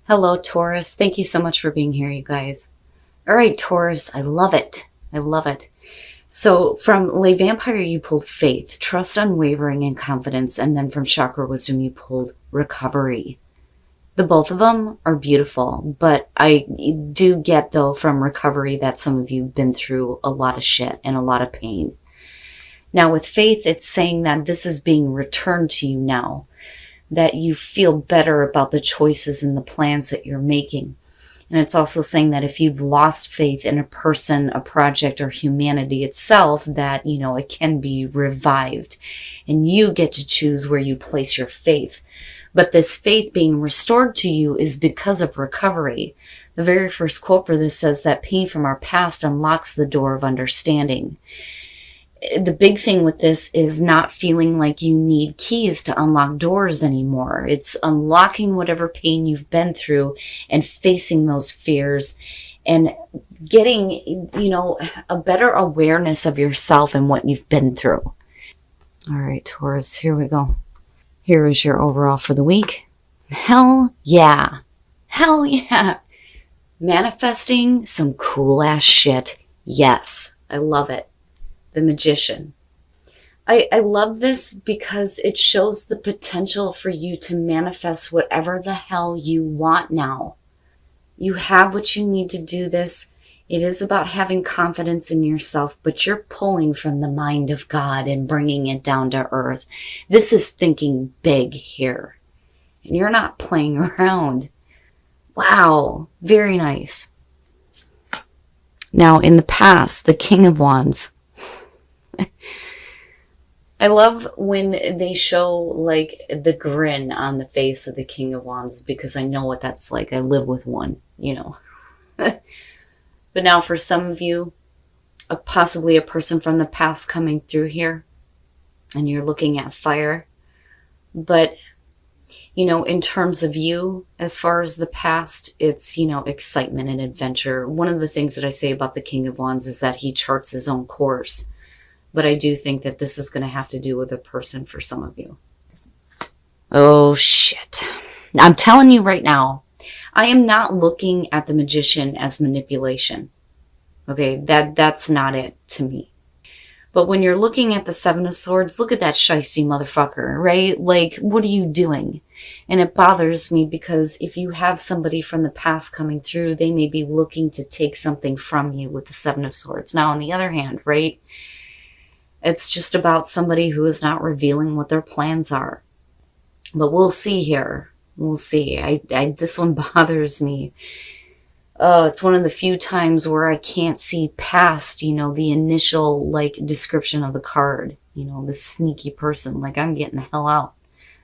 Hello, Taurus. Thank you so much for being here, you guys. All right, Taurus, I love it. I love it. So from Lay Vampire, you pulled Faith, Trust, Unwavering, and Confidence. And then from Chakra Wisdom, you pulled Recovery. The both of them are beautiful, but I do get, though, from Recovery that some of you have been through a lot of shit and a lot of pain. Now, with Faith, it's saying that this is being returned to you now, that you feel better about the choices and the plans that you're making. And it's also saying that if you've lost faith in a person, a project, or humanity itself, that, it can be revived. And you get to choose where you place your faith. But this faith being restored to you is because of recovery. The very first quote for this says that pain from our past unlocks the door of understanding. The big thing with this is not feeling like you need keys to unlock doors anymore. It's unlocking whatever pain you've been through and facing those fears and getting, a better awareness of yourself and what you've been through. All right, Taurus, here we go. Here is your overall for the week. Hell yeah. Hell yeah. Manifesting some cool ass shit. Yes, I love it. The Magician. I love this because it shows the potential for you to manifest whatever the hell you want now. You have what you need to do this. It is about having confidence in yourself, but you're pulling from the mind of God and bringing it down to earth. This is thinking big here. And you're not playing around. Wow. Very nice. Now, in the past, the King of Wands. I love when they show like the grin on the face of the King of Wands because I know what that's like. I live with one, But now for some of you, possibly a person from the past coming through here and you're looking at fire. But, in terms of you, as far as the past, it's, excitement and adventure. One of the things that I say about the King of Wands is that he charts his own course. But I do think that this is going to have to do with a person for some of you. Oh, shit. I'm telling you right now, I am not looking at the Magician as manipulation. Okay, that's not it to me. But when you're looking at the Seven of Swords, look at that shiesty motherfucker, right? Like, what are you doing? And it bothers me because if you have somebody from the past coming through, they may be looking to take something from you with the Seven of Swords. Now, on the other hand, right? It's just about somebody who is not revealing what their plans are. But we'll see here. We'll see. This one bothers me. It's one of the few times where I can't see past, the initial, description of the card. The sneaky person. Like, I'm getting the hell out.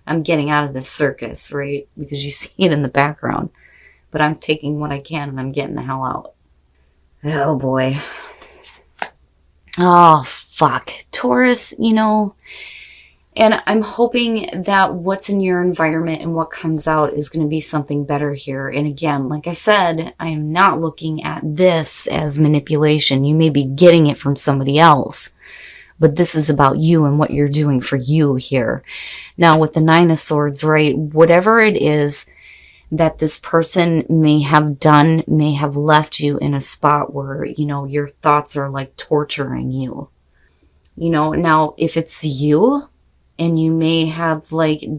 I'm getting out of this circus, right? Because you see it in the background. But I'm taking what I can and I'm getting the hell out. Oh, boy. Oh, fuck. Taurus, and I'm hoping that what's in your environment and what comes out is going to be something better here. And again, like I said, I am not looking at this as manipulation. You may be getting it from somebody else, but this is about you and what you're doing for you here. Now, with the Nine of Swords, right, whatever it is that this person may have done, may have left you in a spot where, your thoughts are like torturing you. Now if it's you and you may have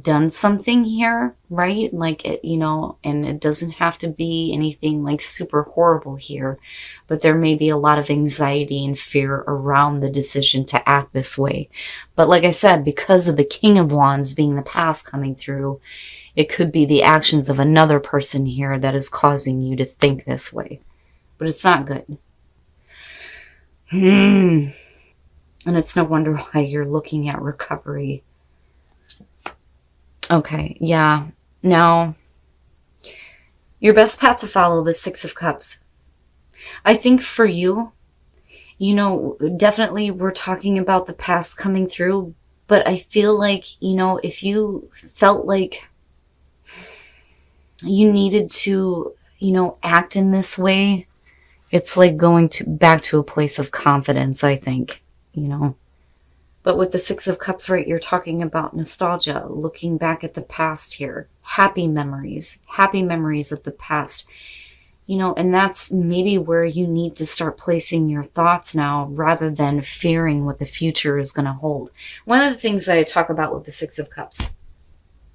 done something here, right? And it doesn't have to be anything super horrible here, but there may be a lot of anxiety and fear around the decision to act this way. But like I said, because of the King of Wands being the past coming through, it could be the actions of another person here that is causing you to think this way. But it's not good. And it's no wonder why you're looking at recovery. Okay, yeah. Now, your best path to follow, the Six of Cups. I think for you, definitely we're talking about the past coming through, but I feel like, if you felt like you needed to, act in this way, it's like going back to a place of confidence, I think, But with the Six of Cups, right, you're talking about nostalgia, looking back at the past here, happy memories of the past. You know, and that's maybe where you need to start placing your thoughts now rather than fearing what the future is going to hold. One of the things that I talk about with the Six of Cups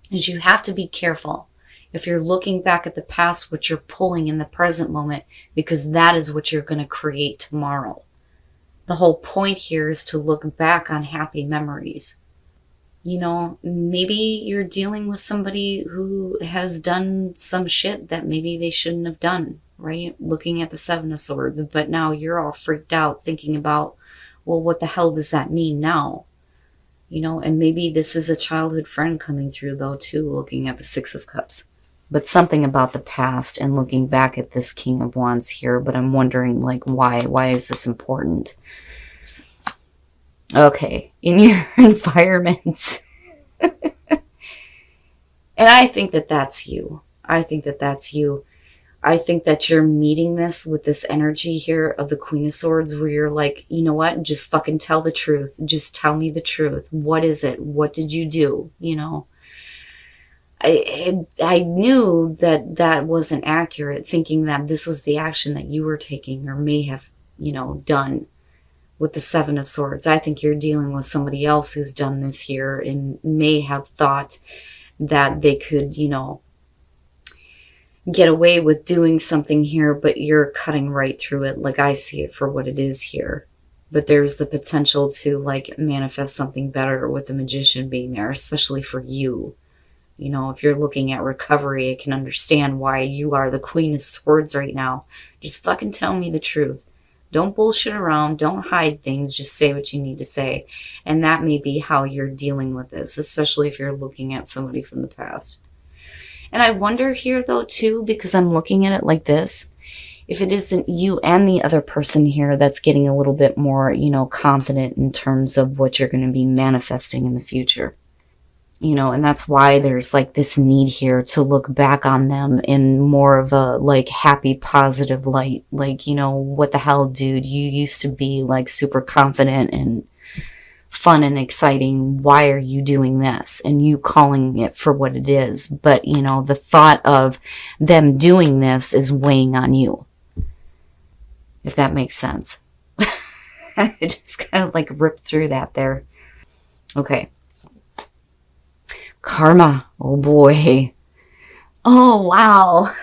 is you have to be careful if you're looking back at the past, what you're pulling in the present moment, because that is what you're going to create tomorrow. The whole point here is to look back on happy memories. You know, maybe you're dealing with somebody who has done some shit that maybe they shouldn't have done, right? Looking at the Seven of Swords, but now you're all freaked out thinking about, well, what the hell does that mean now? You know, and maybe this is a childhood friend coming through though too, looking at the Six of Cups. But something about the past and looking back at this King of Wands here, but I'm wondering, like, why is this important? Okay, in your environment. And I think that that's you. I think that that's you. I think that you're meeting this with this energy here of the Queen of Swords where you're like, you know what? Just fucking tell the truth. Just tell me the truth. What is it? What did you do? You know? I knew that that wasn't accurate, thinking that this was the action that you were taking or may have, you know, done with the Seven of Swords. I think you're dealing with somebody else who's done this here and may have thought that they could, you know, get away with doing something here, but you're cutting right through it. Like I see it for what it is here. But there's the potential to like manifest something better with the Magician being there, especially for you. You know, if you're looking at recovery, I can understand why you are the Queen of Swords right now. Just fucking tell me the truth. Don't bullshit around. Don't hide things. Just say what you need to say. And that may be how you're dealing with this, especially if you're looking at somebody from the past. And I wonder here, though, too, because I'm looking at it like this, if it isn't you and the other person here that's getting a little bit more, you know, confident in terms of what you're going to be manifesting in the future. You know, and that's why there's like this need here to look back on them in more of a like happy, positive light. Like, you know, what the hell, dude? You used to be like super confident and fun and exciting. Why are you doing this? And you calling it for what it is. But, you know, the thought of them doing this is weighing on you. If that makes sense. I just kind of like ripped through that there. Okay. Karma. Oh boy. Oh wow.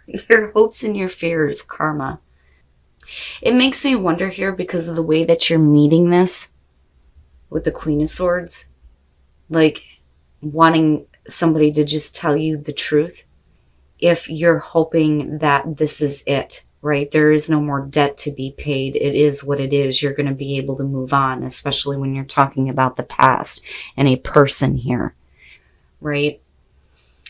Your hopes and your fears, karma. It makes me wonder here because of the way that you're meeting this with the Queen of Swords. Like wanting somebody to just tell you the truth. If you're hoping that this is it, right? There is no more debt to be paid. It is what it is. You're going to be able to move on, especially when you're talking about the past and a person here, right?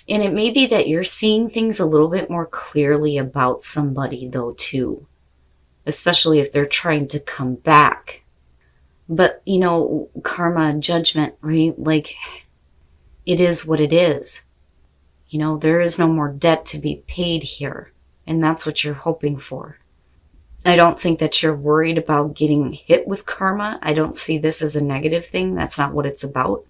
And it may be that you're seeing things a little bit more clearly about somebody, though, too, especially if they're trying to come back. But, you know, karma, judgment, right? Like, it is what it is. You know, there is no more debt to be paid here. And that's what you're hoping for. I don't think that you're worried about getting hit with karma. I don't see this as a negative thing. That's not what it's about.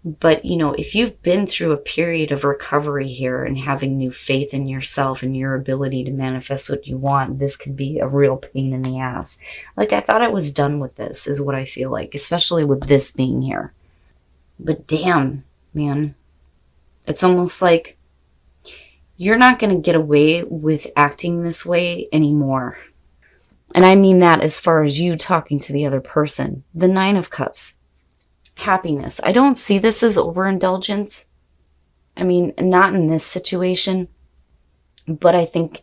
But, you know, if you've been through a period of recovery here and having new faith in yourself and your ability to manifest what you want, this could be a real pain in the ass. Like, I thought I was done with this, is what I feel like, especially with this being here. But damn, man, it's almost like you're not going to get away with acting this way anymore. And I mean that as far as you talking to the other person. The Nine of Cups. Happiness. I don't see this as overindulgence. I mean, not in this situation. But I think,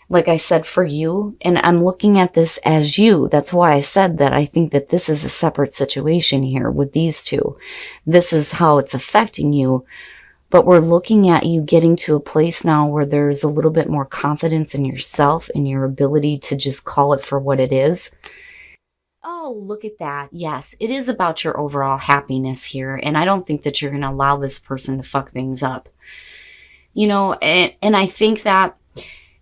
like I said, for you, and I'm looking at this as you. That's why I said that I think that this is a separate situation here with these two. This is how it's affecting you. But we're looking at you getting to a place now where there's a little bit more confidence in yourself and your ability to just call it for what it is. Oh, look at that. Yes, it is about your overall happiness here. And I don't think that you're going to allow this person to fuck things up. You know, and I think that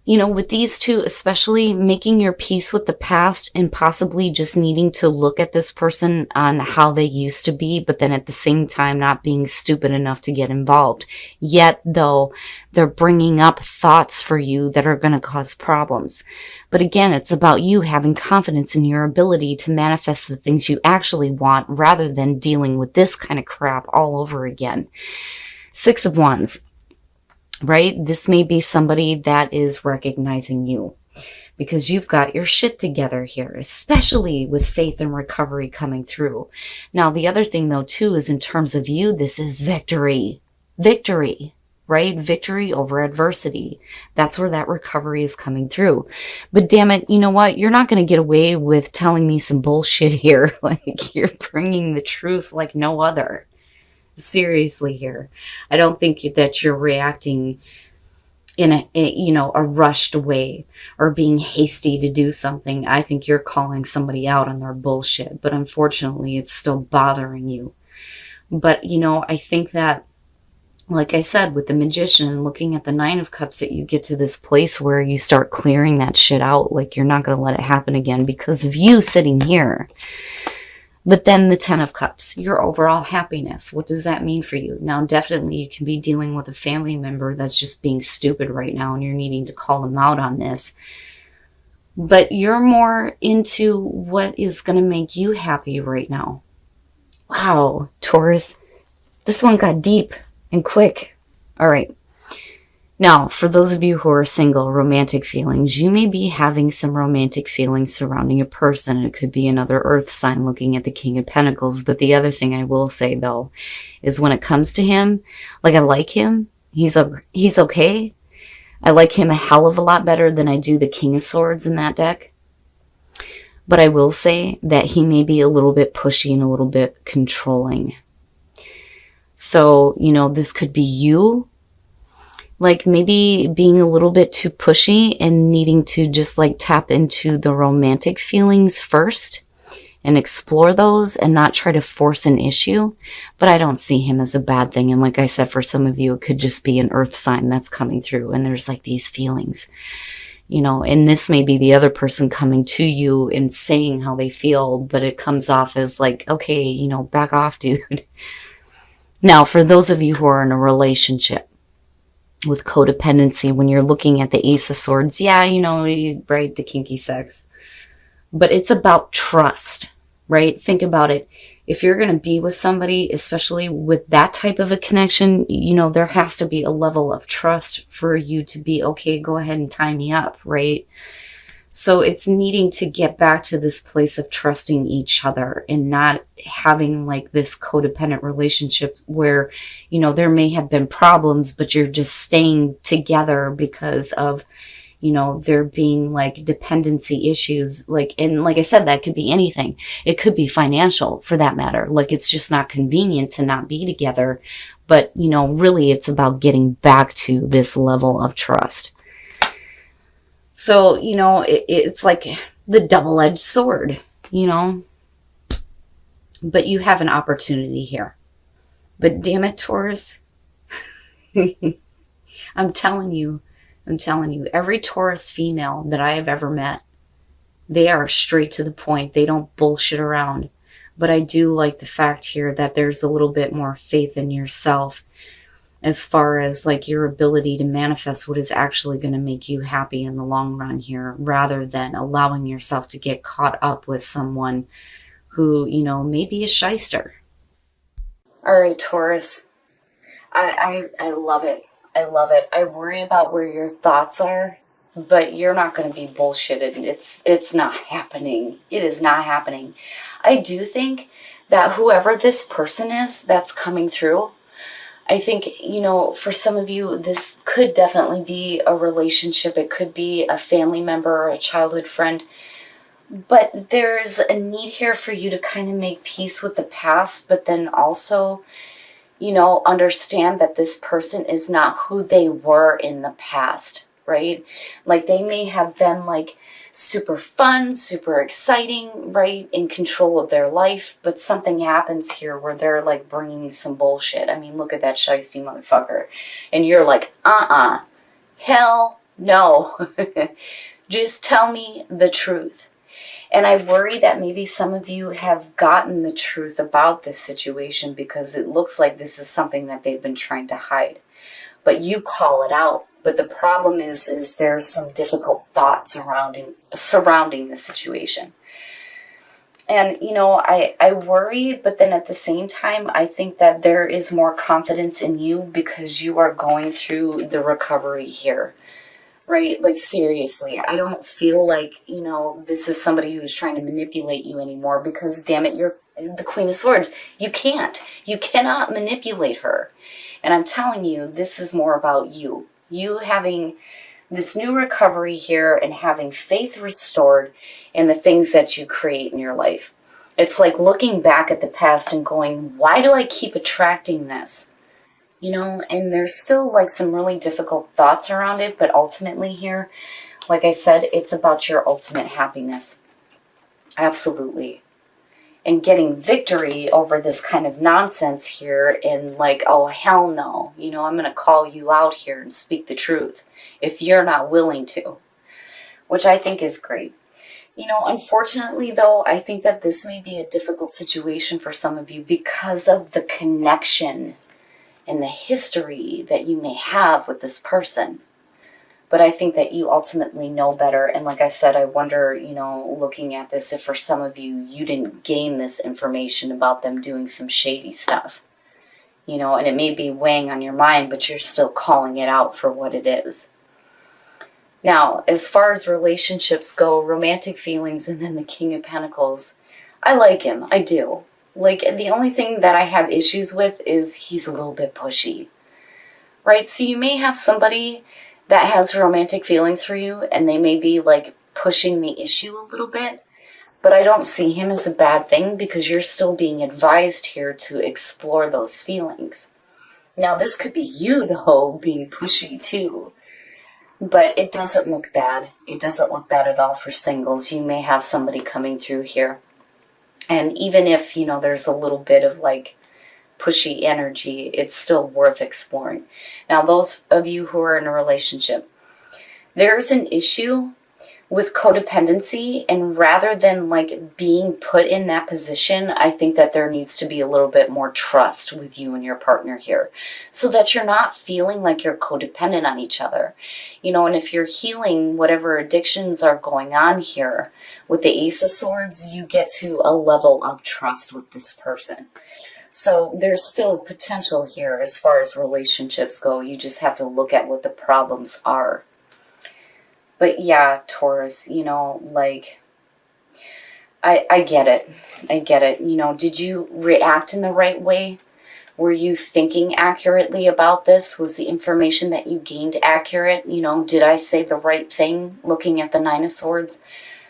you know, with these two, especially making your peace with the past and possibly just needing to look at this person on how they used to be, but then at the same time not being stupid enough to get involved. Yet, though, they're bringing up thoughts for you that are going to cause problems. But again, it's about you having confidence in your ability to manifest the things you actually want rather than dealing with this kind of crap all over again. Six of Wands. Right? This may be somebody that is recognizing you because you've got your shit together here, especially with faith and recovery coming through. Now, the other thing though, too, is in terms of you, this is victory. Victory, right? Victory over adversity. That's where that recovery is coming through. But damn it, you know what? You're not going to get away with telling me some bullshit here. Like, you're bringing the truth like no other. Seriously here. I don't think that you're reacting in a rushed way or being hasty to do something. I think you're calling somebody out on their bullshit, but unfortunately it's still bothering you. But, I think that, like I said, with the Magician, looking at the Nine of Cups, that you get to this place where you start clearing that shit out. Like, you're not going to let it happen again because of you sitting here. But then the Ten of Cups, your overall happiness. What does that mean for you? Now, definitely you can be dealing with a family member that's just being stupid right now and you're needing to call them out on this. But you're more into what is going to make you happy right now. Wow, Taurus. This one got deep and quick. All right. Now, for those of you who are single, romantic feelings, you may be having some romantic feelings surrounding a person. It could be another earth sign looking at the King of Pentacles. But the other thing I will say, though, is when it comes to him, like, I like him. He's okay. I like him a hell of a lot better than I do the King of Swords in that deck. But I will say that he may be a little bit pushy and a little bit controlling. So, this could be you. Like, maybe being a little bit too pushy and needing to just like tap into the romantic feelings first and explore those and not try to force an issue. But I don't see him as a bad thing. And like I said, for some of you, it could just be an earth sign that's coming through and there's like these feelings, and this may be the other person coming to you and saying how they feel, but it comes off as like, okay, back off, dude. Now, for those of you who are in a relationship, with codependency, when you're looking at the Ace of Swords, yeah, right, the kinky sex. But it's about trust, right? Think about it. If you're going to be with somebody, especially with that type of a connection, there has to be a level of trust for you to be, okay, go ahead and tie me up, right? So it's needing to get back to this place of trusting each other and not having like this codependent relationship where, there may have been problems, but you're just staying together because of, there being like dependency issues. And like I said, that could be anything. It could be financial for that matter. Like, it's just not convenient to not be together. But, really it's about getting back to this level of trust. So, it's like the double-edged sword, But you have an opportunity here. But damn it, Taurus. I'm telling you, every Taurus female that I have ever met, they are straight to the point. They don't bullshit around. But I do like the fact here that there's a little bit more faith in yourself as far as like your ability to manifest what is actually going to make you happy in the long run here, rather than allowing yourself to get caught up with someone who, may be a shyster. All right, Taurus. I love it. I love it. I worry about where your thoughts are, but you're not going to be bullshitted. It's not happening. It is not happening. I do think that whoever this person is that's coming through, I think, for some of you, this could definitely be a relationship. It could be a family member or a childhood friend. But there's a need here for you to kind of make peace with the past, but then also, understand that this person is not who they were in the past, right? Like, they may have been like super fun, super exciting, right? In control of their life, but something happens here where they're like bringing some bullshit. I mean, look at that shiesty motherfucker. And you're like, hell No. Just tell me the truth. And I worry that maybe some of you have gotten the truth about this situation because it looks like this is something that they've been trying to hide. But you call it out. But the problem is there's some difficult thoughts surrounding the situation. And, I worry, but then at the same time, I think that there is more confidence in you because you are going through the recovery here. Right? Like, seriously, I don't feel like, this is somebody who's trying to manipulate you anymore because, damn it, you're the Queen of Swords. You can't. You cannot manipulate her. And I'm telling you, this is more about you. You having this new recovery here and having faith restored in the things that you create in your life. It's like looking back at the past and going, why do I keep attracting this? And there's still like some really difficult thoughts around it, but ultimately here, like I said, it's about your ultimate happiness. Absolutely. And getting victory over this kind of nonsense here and like, oh, hell no. I'm going to call you out here and speak the truth if you're not willing to, which I think is great. Unfortunately, though, I think that this may be a difficult situation for some of you because of the connection and the history that you may have with this person. But I think that you ultimately know better. And like I said, I wonder, looking at this, if for some of you, you didn't gain this information about them doing some shady stuff. And it may be weighing on your mind, but you're still calling it out for what it is. Now, as far as relationships go, romantic feelings and then the King of Pentacles, I like him. I do. Like, the only thing that I have issues with is he's a little bit pushy, right? So you may have somebody that has romantic feelings for you and they may be like pushing the issue a little bit, but I don't see him as a bad thing because you're still being advised here to explore those feelings. Now, this could be you, though, being pushy too, but it doesn't look bad. It doesn't look bad at all for singles. You may have somebody coming through here. And even if, there's a little bit of like pushy energy, it's still worth exploring. Now, those of you who are in a relationship, there's an issue with codependency, and rather than like being put in that position, I think that there needs to be a little bit more trust with you and your partner here so that you're not feeling like you're codependent on each other. And if you're healing whatever addictions are going on here with the Ace of Swords, you get to a level of trust with this person. So there's still potential here as far as relationships go. You just have to look at what the problems are. But yeah, Taurus, like, I get it. I get it. Did you react in the right way? Were you thinking accurately about this? Was the information that you gained accurate? Did I say the right thing looking at the Nine of Swords?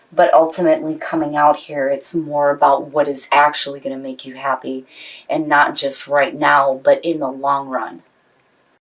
But ultimately coming out here, it's more about what is actually going to make you happy and not just right now, but in the long run.